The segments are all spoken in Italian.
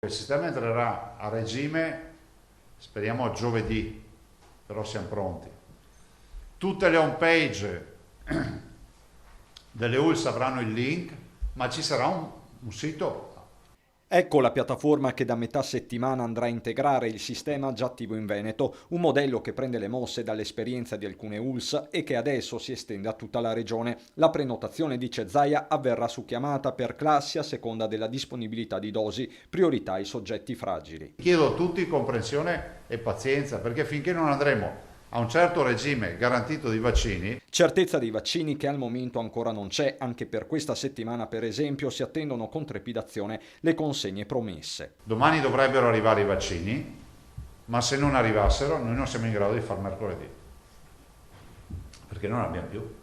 Il sistema entrerà a regime, speriamo a giovedì, però siamo pronti. Tutte le home page delle ULSS avranno il link, ma ci sarà un sito. Ecco la piattaforma che da metà settimana andrà a integrare il sistema già attivo in Veneto, un modello che prende le mosse dall'esperienza di alcune ULSS e che adesso si estende a tutta la regione. La prenotazione, dice Zaia, avverrà su chiamata per classi a seconda della disponibilità di dosi, priorità ai soggetti fragili. Chiedo a tutti comprensione e pazienza, perché finché non andremo a un certo regime garantito di vaccini. Certezza dei vaccini che al momento ancora non c'è, anche per questa settimana per esempio si attendono con trepidazione le consegne promesse. Domani dovrebbero arrivare i vaccini, ma se non arrivassero noi non siamo in grado di far mercoledì, perché non abbiamo più.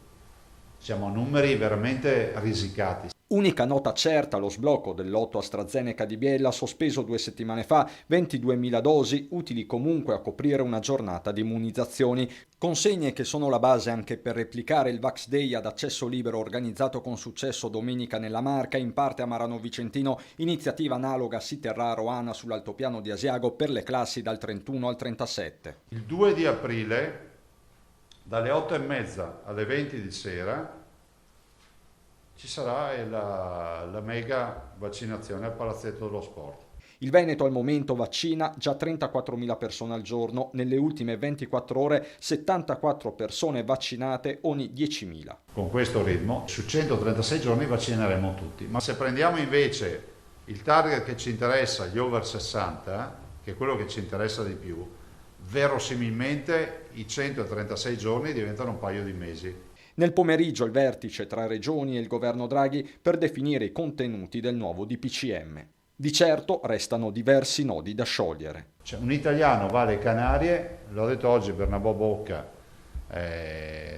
Siamo a numeri veramente risicati. Unica nota certa, lo sblocco del lotto AstraZeneca di Biella, sospeso 2 settimane fa, 22.000 dosi, utili comunque a coprire una giornata di immunizzazioni. Consegne che sono la base anche per replicare il Vax Day ad accesso libero organizzato con successo domenica nella Marca, in parte a Marano Vicentino. Iniziativa analoga si terrà a Roana sull'altopiano di Asiago per le classi dal 31 al 37. Il 2 di aprile, dalle 8:30 alle 20 di sera, ci sarà la mega vaccinazione al Palazzetto dello Sport. Il Veneto al momento vaccina già 34.000 persone al giorno, nelle ultime 24 ore 74 persone vaccinate ogni 10.000. Con questo ritmo su 136 giorni vaccineremo tutti, ma se prendiamo invece il target che ci interessa, gli over 60, che è quello che ci interessa di più, verosimilmente i 136 giorni diventano un paio di mesi. Nel pomeriggio il vertice tra regioni e il governo Draghi per definire i contenuti del nuovo DPCM. Di certo restano diversi nodi da sciogliere. Un italiano va alle Canarie, l'ho detto oggi Bernabò Bocca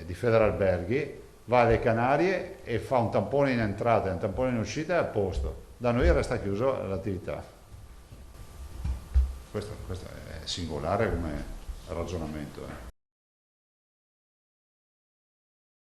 di Federalberghi, va alle Canarie e fa un tampone in entrata e un tampone in uscita e è a posto. Da noi resta chiuso l'attività. Questo è singolare come ragionamento.